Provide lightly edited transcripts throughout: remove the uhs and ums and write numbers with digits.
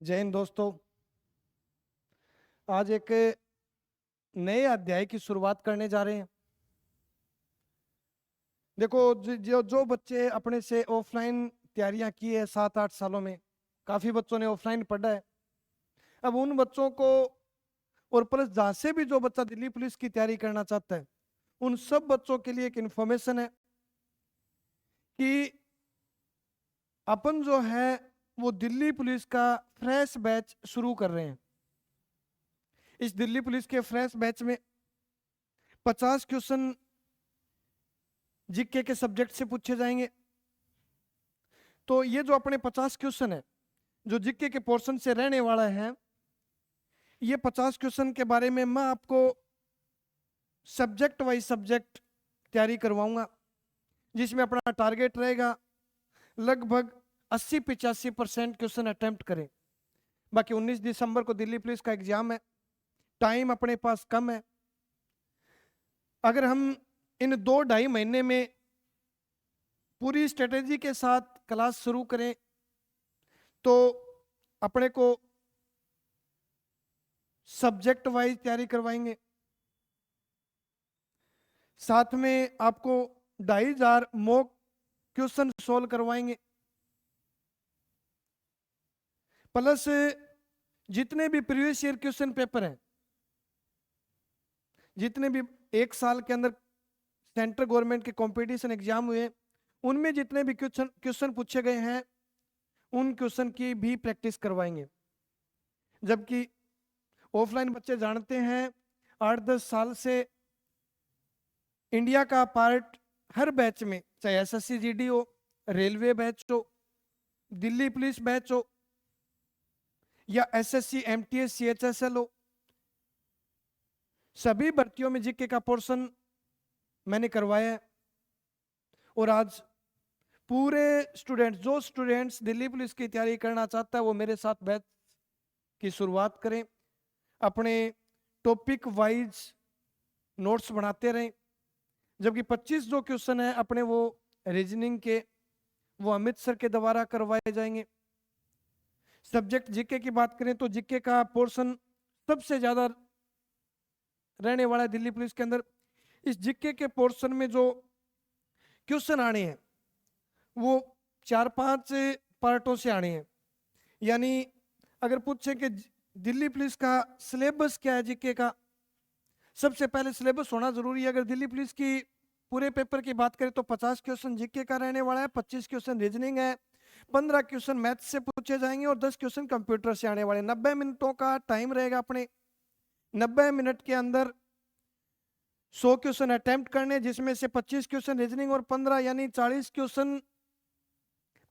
जय हिंद दोस्तों। आज एक नए अध्याय की शुरुआत करने जा रहे हैं। देखो, जो बच्चे अपने से ऑफलाइन तैयारियां की है 7-8 सालों में, काफी बच्चों ने ऑफलाइन पढ़ा है। अब उन बच्चों को और प्लस जहाँ से भी जो बच्चा दिल्ली पुलिस की तैयारी करना चाहता है, उन सब बच्चों के लिए एक इंफॉर्मेशन है कि अपन जो है वो दिल्ली पुलिस का फ्रेश बैच शुरू कर रहे हैं। इस दिल्ली पुलिस के फ्रेश बैच में 50 क्वेश्चन जीके के सब्जेक्ट से पूछे जाएंगे। तो ये जो अपने 50 क्वेश्चन है जो जीके के पोर्शन से रहने वाला है, ये 50 क्वेश्चन के बारे में मैं आपको सब्जेक्ट वाइज सब्जेक्ट तैयारी करवाऊंगा, जिसमें अपना टारगेट रहेगा लगभग 80-85% क्वेश्चन अटेम्प्ट करें। बाकी 19 दिसंबर को दिल्ली पुलिस का एग्जाम है, टाइम अपने पास कम है। अगर हम इन 2-2.5 महीने में पूरी स्ट्रेटेजी के साथ क्लास शुरू करें तो अपने को सब्जेक्ट वाइज तैयारी करवाएंगे। साथ में आपको 2500 मॉक क्वेश्चन सोल्व करवाएंगे, प्लस जितने भी प्रीवियस ईयर क्वेश्चन पेपर हैं, जितने भी एक साल के अंदर सेंट्रल गवर्नमेंट के कंपटीशन एग्जाम हुए, उनमें जितने भी क्वेश्चन पूछे गए हैं, उन क्वेश्चन की भी प्रैक्टिस करवाएंगे। जबकि ऑफलाइन बच्चे जानते हैं 8-10 साल से इंडिया का पार्ट हर बैच में, चाहे एसएससी जीडी हो, रेलवे बैच हो, दिल्ली पुलिस बैच हो या एसएससी एमटीएस सीएचएसएल हो, सभी भर्तियों में जीके का पोर्शन मैंने करवाया है। और आज पूरे जो स्टूडेंट्स दिल्ली पुलिस की तैयारी करना चाहता है वो मेरे साथ बैच की शुरुआत करें। अपने टॉपिक वाइज नोट्स बनाते रहें। जबकि 25 जो क्वेश्चन है अपने वो रीजनिंग के, वो अमित सर के द्वारा करवाए जाएंगे। सब्जेक्ट जीके की बात करें तो जीके का पोर्शन सबसे ज्यादा रहने वाला है दिल्ली पुलिस के अंदर। इस जीके के पोर्शन में जो क्वेश्चन आने हैं वो 4-5 पार्टों से आने हैं। यानी अगर पूछे कि दिल्ली पुलिस का सिलेबस क्या है जीके का, सबसे पहले सिलेबस होना जरूरी है। अगर दिल्ली पुलिस की पूरे पेपर की बात करें तो 50 क्वेश्चन जीके का रहने वाला है, 25 क्वेश्चन रीजनिंग है, 15 क्वेश्चन मैथ से पूछे जाएंगे और 10 क्वेश्चन कंप्यूटर से आने वाले। 90 मिनटों का टाइम रहेगा अपने। 90 मिनट के अंदर 100 क्वेश्चन अटेम्प्ट करने, जिसमें से 25 क्वेश्चन रीजनिंग और 15 यानी 40 क्वेश्चन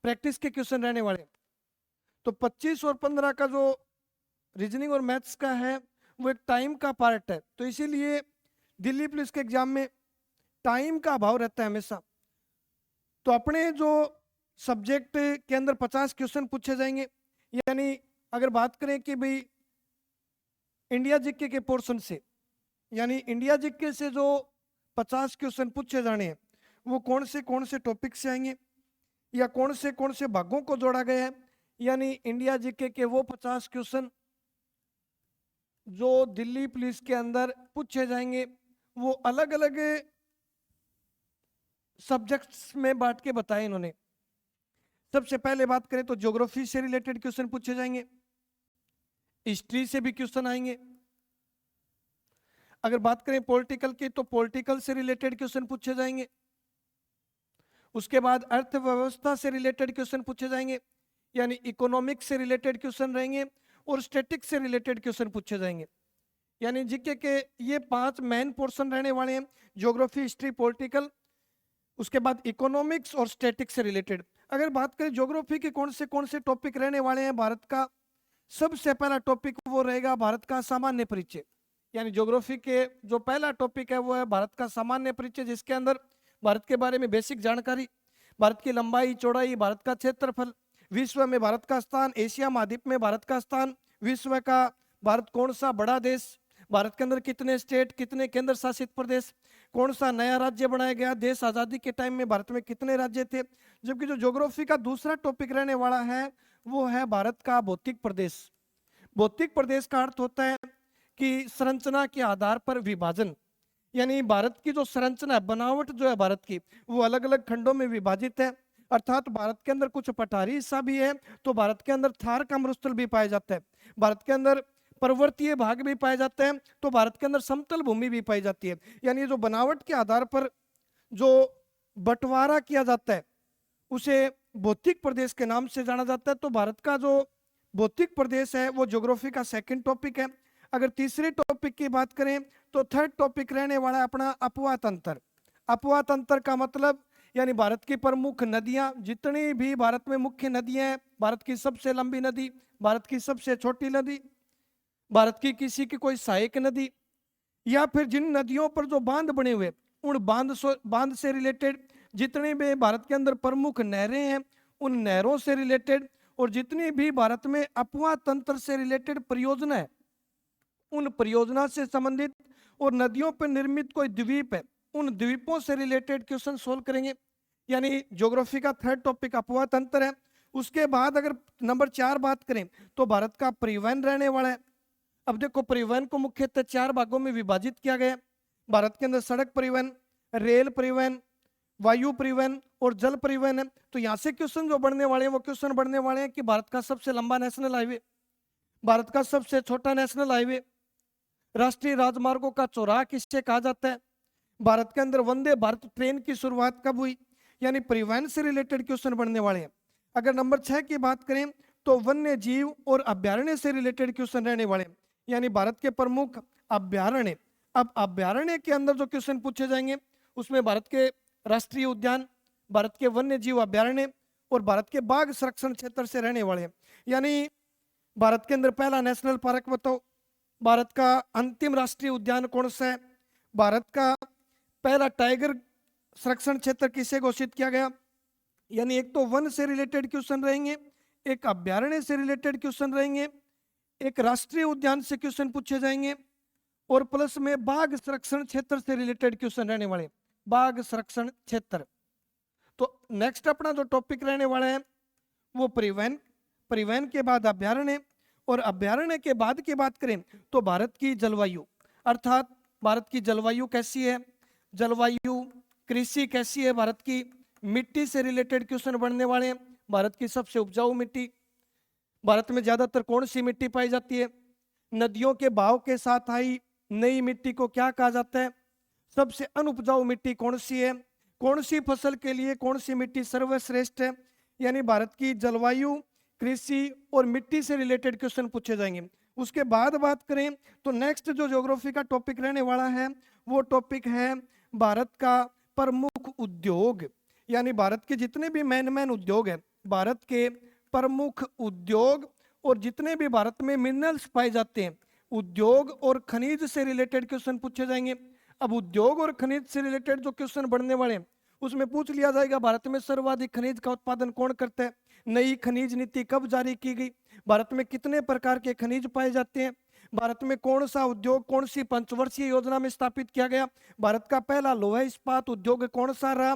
प्रैक्टिस के क्वेश्चन रहने वाले। तो 25 और 15 का जो रीजनिंग और मैथ्स का है वो एक टाइम का पार्ट है। तो इसीलिए दिल्ली पुलिस के एग्जाम में टाइम का अभाव रहता है हमेशा। तो अपने जो सब्जेक्ट के अंदर 50 क्वेश्चन पूछे जाएंगे। यानी अगर बात करें कि भाई इंडिया जीके के पोर्शन से, यानी इंडिया जीके से जो 50 क्वेश्चन पूछे जाने हैं वो कौन से टॉपिक से आएंगे या कौन से भागों को जोड़ा गया है। यानी इंडिया जीके के वो 50 क्वेश्चन जो दिल्ली पुलिस के अंदर पूछे जाएंगे वो अलग अलग सब्जेक्ट्स में बांट के बताए इन्होंने। सबसे पहले बात करें तो ज्योग्राफी से रिलेटेड क्वेश्चन पूछे जाएंगे, हिस्ट्री से भी क्वेश्चन आएंगे। अगर बात करें पॉलिटिकल की तो पॉलिटिकल से रिलेटेड क्वेश्चन पूछे जाएंगे। उसके बाद अर्थव्यवस्था से रिलेटेड क्वेश्चन पूछे जाएंगे, यानी इकोनॉमिक्स से रिलेटेड क्वेश्चन रहेंगे और स्टैटिक्स से रिलेटेड क्वेश्चन पूछे जाएंगे। यानी जीके के ये 5 मेन पोर्शन रहने वाले हैं, ज्योग्राफी, हिस्ट्री, पॉलिटिकल, उसके बाद इकोनॉमिक्स और स्टैटिक्स से रिलेटेड। अगर बात करें ज्योग्राफी के कौन से टॉपिक रहने वाले हैं भारत का, सबसे पहला टॉपिक वो रहेगा भारत का सामान्य परिचय। यानी ज्योग्राफी के जो पहला टॉपिक है वो है भारत का सामान्य परिचय, जिसके अंदर भारत के बारे में बेसिक जानकारी, भारत की लंबाई चौड़ाई, भारत का क्षेत्रफल, विश्व में भारत का स्थान, एशिया महाद्वीप में भारत का स्थान, विश्व का भारत कौन सा बड़ा देश, भारत के अंदर कितने स्टेट, कितने केंद्र शासित प्रदेश, कौन सा नया राज्य बनाया गया, देश आजादी के टाइम में भारत में कितने राज्य थे। जबकि जो ज्योग्राफी का दूसरा टॉपिक रहने वाला है वो है भारत का भौतिक प्रदेश। भौतिक प्रदेश का अर्थ होता है कि संरचना के आधार पर विभाजन, यानी भारत की जो संरचना है, बनावट जो है भारत की, वो अलग अलग खंडों में विभाजित है। अर्थात भारत के अंदर कुछ पठारी हिस्सा भी है, तो भारत के अंदर थार का मरुस्थल भी पाया जाता है, भारत के अंदर पर्वतीय भाग भी पाया जाता है, तो भारत के अंदर समतल भूमि भी पाई जाती है। यानी जो बनावट के आधार पर जो बंटवारा किया जाता है उसे भौतिक प्रदेश के नाम से जाना जाता है। तो भारत का जो भौतिक प्रदेश है वो ज्योग्राफी का सेकंड टॉपिक है। अगर तीसरे टॉपिक की बात करें तो थर्ड टॉपिक रहने वाला है अपना अपवाह तंत्र। अपवाह तंत्र का मतलब यानी भारत की प्रमुख नदियां, जितनी भी भारत में मुख्य नदियां हैं, भारत की सबसे लंबी नदी, भारत की सबसे छोटी नदी, भारत की किसी की कोई सहायक नदी, या फिर जिन नदियों पर जो बांध बने हुए उन बांध से रिलेटेड, जितने भी भारत के अंदर प्रमुख नहरें हैं उन नहरों से रिलेटेड, और जितनी भी भारत में अपवाह तंत्र से रिलेटेड परियोजना है उन परियोजना से संबंधित, और नदियों पर निर्मित कोई द्वीप है उन द्वीपों से रिलेटेड क्वेश्चन सोल्व करेंगे। यानी ज्योग्राफी का थर्ड टॉपिक अपवाह तंत्र है। उसके बाद अगर नंबर 4 बात करें तो भारत का परिवहन रहने वाला है। अब देखो, परिवहन को मुख्यतः 4 भागों में विभाजित किया गया है। भारत के अंदर सड़क परिवहन, रेल परिवहन, वायु परिवहन और जल परिवहन है। तो यहाँ से क्वेश्चन जो बढ़ने वाले हैं वो क्वेश्चन बढ़ने वाले हैं कि भारत का सबसे लंबा नेशनल हाईवे, भारत का सबसे छोटा नेशनल हाईवे, राष्ट्रीय राजमार्गों का चौराहा किससे कहा जाता है, भारत के अंदर वंदे भारत ट्रेन की शुरुआत कब हुई। यानी परिवहन से रिलेटेड क्वेश्चन बढ़ने वाले हैं। अगर नंबर 6 की बात करें तो वन्य जीव और अभ्यारण्य से रिलेटेड क्वेश्चन रहने वाले हैं, यानी भारत के प्रमुख अभ्यारण्य। अब अभ्यारण्य के अंदर जो क्वेश्चन पूछे जाएंगे उसमें भारत के राष्ट्रीय उद्यान, भारत के वन्य जीव अभ्यारण्य और भारत के बाघ संरक्षण क्षेत्र से रहने वाले हैं। यानी भारत के अंदर पहला नेशनल पार्क बताओ, भारत का अंतिम राष्ट्रीय उद्यान कौन सा है, भारत का पहला टाइगर संरक्षण क्षेत्र किसे घोषित किया गया। यानी एक तो वन से रिलेटेड क्वेश्चन रहेंगे, एक अभ्यारण्य से रिलेटेड क्वेश्चन रहेंगे, एक राष्ट्रीय उद्यान से क्वेश्चन पूछे जाएंगे, और प्लस में बाघ संरक्षण क्षेत्र से रिलेटेड क्वेश्चन रहने वाले, बाघ संरक्षण क्षेत्र। तो नेक्स्ट अपना जो टॉपिक रहने वाला है वो परिवहन, परिवहन के बाद अभ्यारण्य, और अभ्यारण्य के बाद की बात करें तो भारत की जलवायु, अर्थात भारत की जलवायु कैसी है, जलवायु, कृषि कैसी है, भारत की मिट्टी से रिलेटेड क्वेश्चन बढ़ने वाले हैं। भारत की सबसे उपजाऊ मिट्टी, भारत में ज्यादातर कौन सी मिट्टी पाई जाती है, नदियों के बहाव के साथ आई नई मिट्टी को क्या कहा जाता है, सबसे अनुपजाऊ मिट्टी कौन सी है, कौन सी फसल के लिए कौन सी मिट्टी सर्वश्रेष्ठ है। यानी भारत की जलवायु, कृषि और मिट्टी से रिलेटेड क्वेश्चन पूछे जाएंगे। उसके बाद बात करें तो नेक्स्ट जो ज्योग्राफी का टॉपिक रहने वाला है वो टॉपिक है भारत का प्रमुख उद्योग। यानी भारत के जितने भी मेन उद्योग है, भारत के प्रमुख उद्योग, और जितने भी भारत में मिनरल्स पाए जाते हैं, उद्योग और खनिज से रिलेटेड क्वेश्चन पूछे जाएंगे। अब उद्योग और खनिज से रिलेटेड जो क्वेश्चन बढ़ने वाले हैं उसमें पूछ लिया जाएगा भारत में सर्वाधिक खनिज का उत्पादन कौन करता है, नई खनिज नीति कब जारी की गई, भारत में कितने प्रकार के खनिज पाए जाते हैं, भारत में कौन सा उद्योग कौन सी पंचवर्षीय योजना में स्थापित किया गया, भारत का पहला लोहा इस्पात उद्योग कौन सा रहा,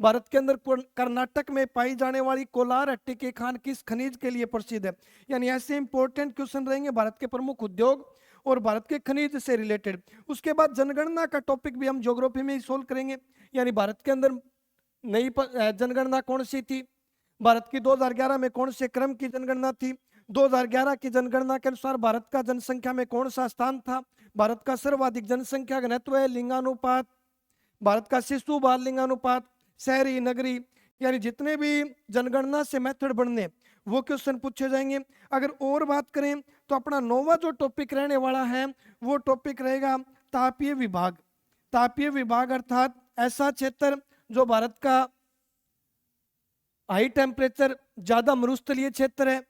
भारत के अंदर कर्नाटक में पाई जाने वाली कोलार हट्टी की खान किस खनिज के लिए प्रसिद्ध है। यानी ऐसे इंपॉर्टेंट क्वेश्चन रहेंगे भारत के प्रमुख उद्योग और भारत के खनिज से रिलेटेड। उसके बाद जनगणना का टॉपिक भी हम ज्योग्राफी में ही सोल्व करेंगे। यानी भारत के अंदर नई जनगणना कौन सी थी, भारत की 2011 में कौन से क्रम की जनगणना थी, 2011 की जनगणना के अनुसार भारत का जनसंख्या में कौन सा स्थान था, भारत का सर्वाधिक जनसंख्या घनत्व है, लिंगानुपात, भारत का शिशु बाल लिंगानुपात, शहरी नगरी, यानी जितने भी जनगणना से मेथड बनने वो क्वेश्चन पूछे जाएंगे। अगर और बात करें तो अपना 9वां जो टॉपिक रहने वाला है वो टॉपिक रहेगा तापीय विभाग। तापीय विभाग अर्थात ऐसा क्षेत्र जो भारत का हाई टेम्परेचर, ज्यादा मरुस्थलीय क्षेत्र है,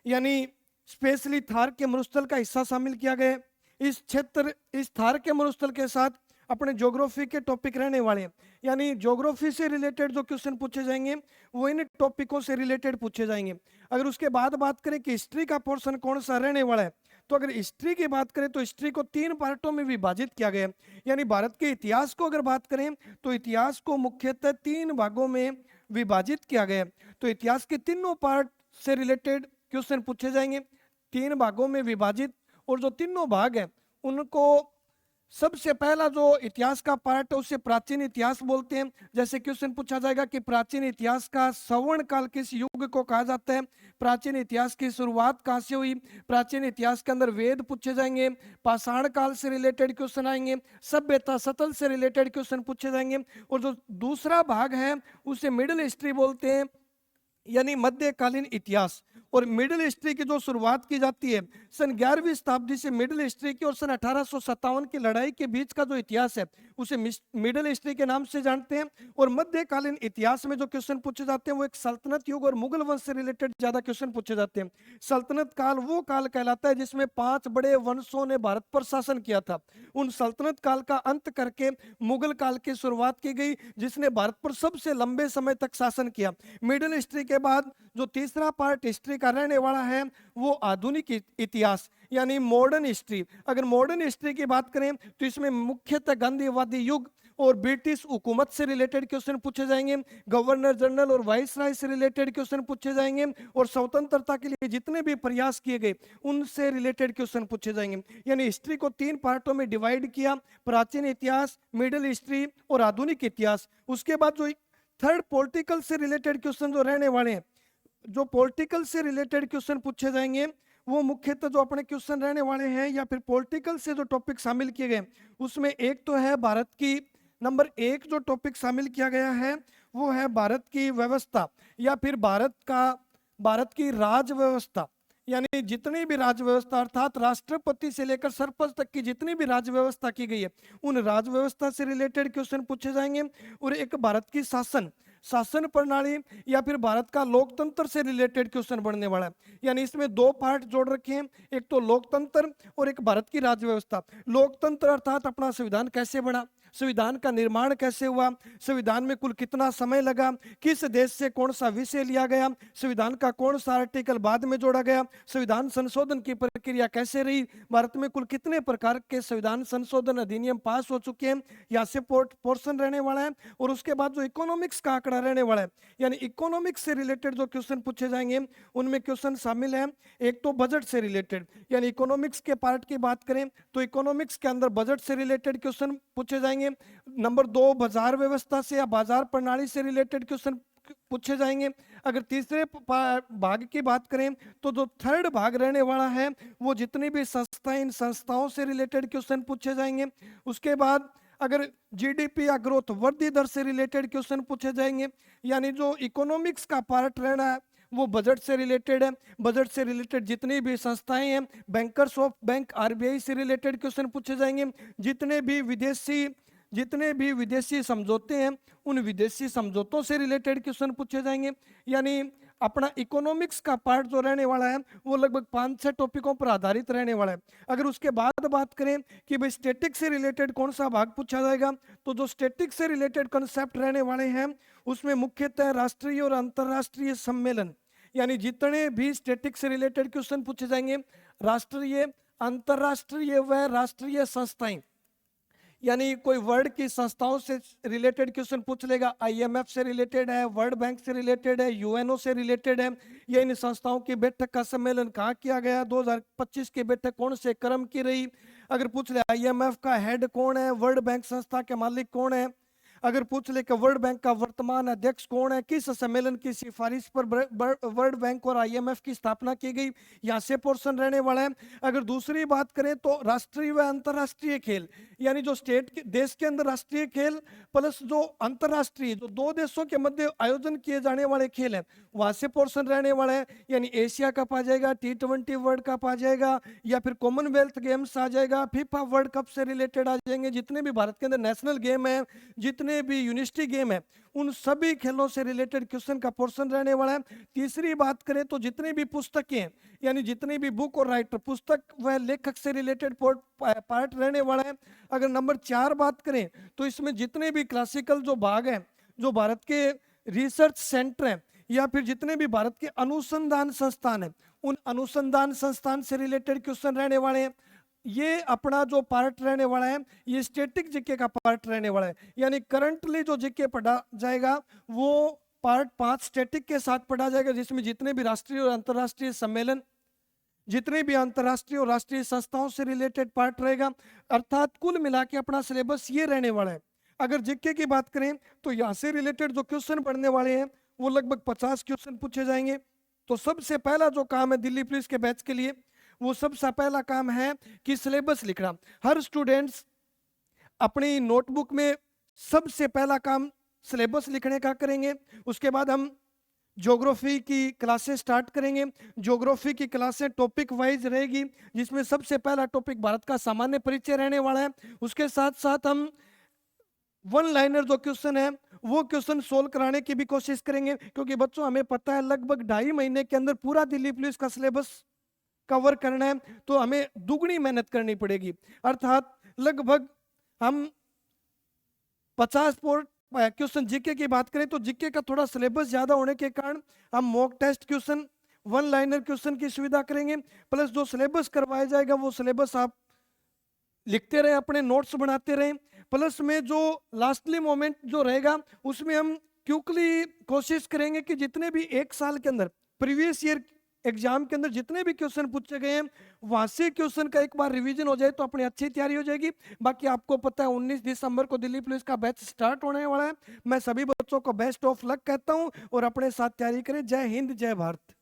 यानी स्पेशली थार के मरुस्थल का हिस्सा शामिल किया गया है। इस क्षेत्र, इस थार के मरुस्थल के साथ अपने ज्योग्राफी के टॉपिक रहने वाले हैं। यानी ज्योग्राफी से रिलेटेड जो क्वेश्चन पूछे जाएंगे वो इन टॉपिकों से रिलेटेड पूछे जाएंगे। अगर उसके बाद बात करें कि हिस्ट्री का पोर्शन कौन सा रहने वाला है तो अगर हिस्ट्री की बात करें तो हिस्ट्री को 3 पार्टों में विभाजित किया गया है। यानी भारत के इतिहास को अगर बात करें तो इतिहास को मुख्यतः 3 भागों में विभाजित किया गया है। तो इतिहास के तीनों पार्ट से रिलेटेड क्वेश्चन पूछे जाएंगे, 3 भागों में विभाजित। और जो तीनों भाग हैं उनको सबसे पहला जो इतिहास का पार्ट है उसे प्राचीन इतिहास बोलते हैं। जैसे क्वेश्चन पूछा जाएगा कि प्राचीन इतिहास का स्वर्ण काल किस युग को कहा जाता है, प्राचीन इतिहास की शुरुआत कहाँ से हुई, प्राचीन इतिहास के अंदर वेद पूछे जाएंगे, पाषाण काल से रिलेटेड क्वेश्चन आएंगे, सभ्यता सतल से रिलेटेड क्वेश्चन पूछे जाएंगे। और जो दूसरा भाग है उसे मिडिल हिस्ट्री बोलते हैं, यानी मध्यकालीन इतिहास। और मिडिल हिस्ट्री की जो शुरुआत की जाती है सन 11वीं शताब्दी से मिडिल हिस्ट्री की और सन 1857 की लड़ाई के बीच का जो इतिहास है उसे मिडिल हिस्ट्री के नाम से जानते हैं। और मध्यकालीन इतिहास में जो क्वेश्चन पूछे जाते हैं वो एक सल्तनत युग और मुगल वंश से रिलेटेड ज्यादा क्वेश्चन पूछे जाते हैं। सल्तनत काल वो काल कहलाता है जिसमें 5 बड़े वंशों ने भारत पर शासन किया था। उन सल्तनत काल का अंत करके मुगल काल की शुरुआत की गई जिसने भारत पर सबसे लंबे समय तक शासन किया। मिडिल हिस्ट्री के बाद जो तीसरा पार्ट हिस्ट्री का रहने वाला है वो आधुनिक इतिहास यानी मॉडर्न हिस्ट्री। अगर मॉडर्न हिस्ट्री की बात करें तो इसमें मुख्यतः गांधीवादी युग और ब्रिटिश हुकूमत से रिलेटेड क्वेश्चन पूछे जाएंगे, गवर्नर जनरल और वाइसराय से रिलेटेड क्वेश्चन पूछे जाएंगे, और स्वतंत्रता के लिए जितने भी प्रयास किए गए उनसे रिलेटेड क्वेश्चन पूछे जाएंगे। यानी हिस्ट्री को 3 पार्टों में डिवाइड किया, प्राचीन इतिहास, मिडिल हिस्ट्री और आधुनिक इतिहास। उसके बाद जो थर्ड पॉलिटिकल से रिलेटेड क्वेश्चन जो रहने वाले हैं, जो पॉलिटिकल से रिलेटेड क्वेश्चन पूछे जाएंगे वो मुख्यतः जो अपने क्वेश्चन रहने वाले हैं या फिर पॉलिटिकल से जो टॉपिक शामिल किए गए उसमें एक तो है भारत की नंबर 1 जो टॉपिक शामिल किया गया है वो है भारत की व्यवस्था या फिर भारत की राज व्यवस्था। यानी जितनी भी राज व्यवस्था अर्थात राष्ट्रपति से लेकर सरपंच तक की जितनी भी राज व्यवस्था की गई है उन राज व्यवस्था से रिलेटेड क्वेश्चन पूछे जाएंगे। और एक भारत की शासन प्रणाली या फिर भारत का लोकतंत्र से रिलेटेड क्वेश्चन बनने वाला है। यानी इसमें 2 पार्ट जोड़ रखे हैं, एक तो लोकतंत्र और एक भारत की राज्य व्यवस्था। लोकतंत्र अर्थात अपना संविधान कैसे बना, संविधान का निर्माण कैसे हुआ, संविधान में कुल कितना समय लगा, किस देश से कौन सा विषय लिया गया, संविधान का कौन सा आर्टिकल बाद में जोड़ा गया, संविधान संशोधन की प्रक्रिया कैसे रही, भारत में कुल कितने प्रकार के संविधान संशोधन अधिनियम पास हो चुके हैं, यहाँ से पोर्शन रहने वाला है। और उसके बाद जो इकोनॉमिक्स का आंकड़ा रहने वाला है यानी इकोनॉमिक्स से रिलेटेड जो क्वेश्चन पूछे जाएंगे उनमें क्वेश्चन शामिल है एक तो बजट से रिलेटेड, यानी इकोनॉमिक्स के पार्ट की बात करें तो इकोनॉमिक्स के अंदर बजट से रिलेटेड क्वेश्चन पूछे जाएंगे। नंबर 2 बाजार व्यवस्था से या बाजार प्रणाली से रिलेटेड क्वेश्चन पूछे जाएंगे। अगर तीसरे भाग की बात करें तो जो थर्ड भाग रहने वाला है वो जितनी भी संस्थाएं इन संस्थाओं से रिलेटेड क्वेश्चन पूछे जाएंगे। उसके बाद अगर जीडीपी या ग्रोथ वृद्धि दर से रिलेटेड क्वेश्चन पूछे जाएंगे। यानी जो इकोनॉमिक्स का पार्ट रहना है वो बजट से रिलेटेड है, बजट से रिलेटेड जितनी भी संस्थाएं हैं, बैंकर्स ऑफ बैंक आरबीआई से रिलेटेड क्वेश्चन पूछे जाएंगे। जितने भी विदेशी समझौते हैं उन विदेशी समझौतों से रिलेटेड क्वेश्चन पूछे जाएंगे। यानी अपना इकोनॉमिक्स का पार्ट जो रहने वाला है वो लगभग 5-6 टॉपिकों पर आधारित रहने वाला है। अगर उसके बाद बात करें कि भाई स्टैटिक से रिलेटेड कौन सा भाग पूछा जाएगा तो जो स्टैटिक से रिलेटेड कंसेप्ट रहने वाले हैं उसमें मुख्यतः राष्ट्रीय और अंतर्राष्ट्रीय सम्मेलन, यानी जितने भी स्टैटिक से रिलेटेड क्वेश्चन पूछे जाएंगे राष्ट्रीय, अंतर्राष्ट्रीय व राष्ट्रीय संस्थाएं, यानी कोई वर्ल्ड की संस्थाओं से रिलेटेड क्वेश्चन पूछ लेगा, आईएमएफ से रिलेटेड है, वर्ल्ड बैंक से रिलेटेड है, यूएनओ से रिलेटेड है, या इन संस्थाओं की बैठक का सम्मेलन कहाँ किया गया, 2025 की बैठक कौन से क्रम की रही। अगर पूछ ले आईएमएफ का हेड कौन है, वर्ल्ड बैंक संस्था के मालिक कौन है, अगर पूछ ले कि वर्ल्ड बैंक का वर्तमान अध्यक्ष कौन है, किस सम्मेलन की सिफारिश पर वर्ल्ड बैंक और आईएमएफ की स्थापना की गई, यहाँ से पोर्शन रहने वाला है। अगर दूसरी बात करें तो राष्ट्रीय व अंतर्राष्ट्रीय खेल, यानी जो देश के अंदर राष्ट्रीय खेल प्लस जो अंतर्राष्ट्रीय जो 2 देशों के मध्य आयोजन किए जाने वाले खेल हैं वहां से पोर्शन रहने वाला है। यानी एशिया कप आ जाएगा, T20 वर्ल्ड कप आ जाएगा, या फिर कॉमनवेल्थ गेम्स आ जाएगा, फीफा वर्ल्ड कप से रिलेटेड आ जाएंगे। जितने भी भारत के अंदर नेशनल गेम है, जितने भी यूनिवर्सिटी गेम है, उन सभी खेलों से रिलेटेड क्वेश्चन का पोर्शन रहने वाला है। तीसरी बात करें तो जितनी भी पुस्तकें हैं, यानी जितनी भी बुक और राइटर पुस्तक व लेखक से रिलेटेड पार्ट रहने वाला है। अगर नंबर 4 बात करें तो इसमें जितने भी क्लासिकल जो भाग हैं, जो भारत के रिसर्च सेंटर हैं या फिर जितने भी भारत के अनुसंधान संस्थान है, उन अनुसंधान संस्थान से रिलेटेड क्वेश्चन रहने वाले हैं। ये अपना जो पार्ट रहने वाला है ये स्टैटिक जीके का पार्ट रहने वाला है, यानी करंटली जो जीके पढ़ा जाएगा वो पार्ट 5 स्टैटिक के साथ पढ़ा जाएगा, जिसमें जितने भी राष्ट्रीय और अंतर्राष्ट्रीय सम्मेलन, जितने भी अंतर्राष्ट्रीय और राष्ट्रीय संस्थाओं से रिलेटेड पार्ट रहेगा। अर्थात कुल मिला के अपना सिलेबस ये रहने वाला है। अगर जीके की बात करें तो यहाँ से रिलेटेड जो क्वेश्चन पढ़ने वाले हैं वो लगभग 50 क्वेश्चन पूछे जाएंगे। तो सबसे पहला जो काम है दिल्ली पुलिस के बैच के लिए, वो सबसे पहला काम है कि सिलेबस लिखना। हर स्टूडेंट्स अपनी नोटबुक में सबसे पहला काम सिलेबस लिखने का करेंगे। उसके बाद हम ज्योग्राफी की क्लासेस स्टार्ट करेंगे। ज्योग्राफी की क्लासें टॉपिक वाइज रहेगी, जिसमें सबसे पहला टॉपिक भारत का सामान्य परिचय रहने वाला है। उसके साथ साथ हम वन लाइनर जो क्वेश्चन है वो क्वेश्चन सोल्व कराने की भी कोशिश करेंगे, क्योंकि बच्चों हमें पता है लगभग 2.5 महीने के अंदर पूरा दिल्ली पुलिस का सिलेबस कवर करना है, तो हमें दुगनी मेहनत करनी पड़ेगी। अर्थात लगभग हम 50 क्वेश्चन जीके की बात करें तो जीके का थोड़ा सिलेबस ज्यादा होने के कारण हम mock test question, one liner question की सुविधा करेंगे। प्लस जो सिलेबस करवाया जाएगा वो सिलेबस आप लिखते रहे, अपने नोट्स बनाते रहे। प्लस में जो लास्टली मोमेंट जो रहेगा उसमें हम क्विकली कोशिश करेंगे कि जितने भी एक साल के अंदर प्रीवियस ईयर एग्जाम के अंदर जितने भी क्वेश्चन पूछे गए हैं वहां से क्वेश्चन का एक बार रिवीजन हो जाए तो अपनी अच्छी तैयारी हो जाएगी। बाकी आपको पता है 19 दिसंबर को दिल्ली पुलिस का बैच स्टार्ट होने वाला है। मैं सभी बच्चों को बेस्ट ऑफ लक कहता हूं और अपने साथ तैयारी करें। जय हिंद, जय भारत।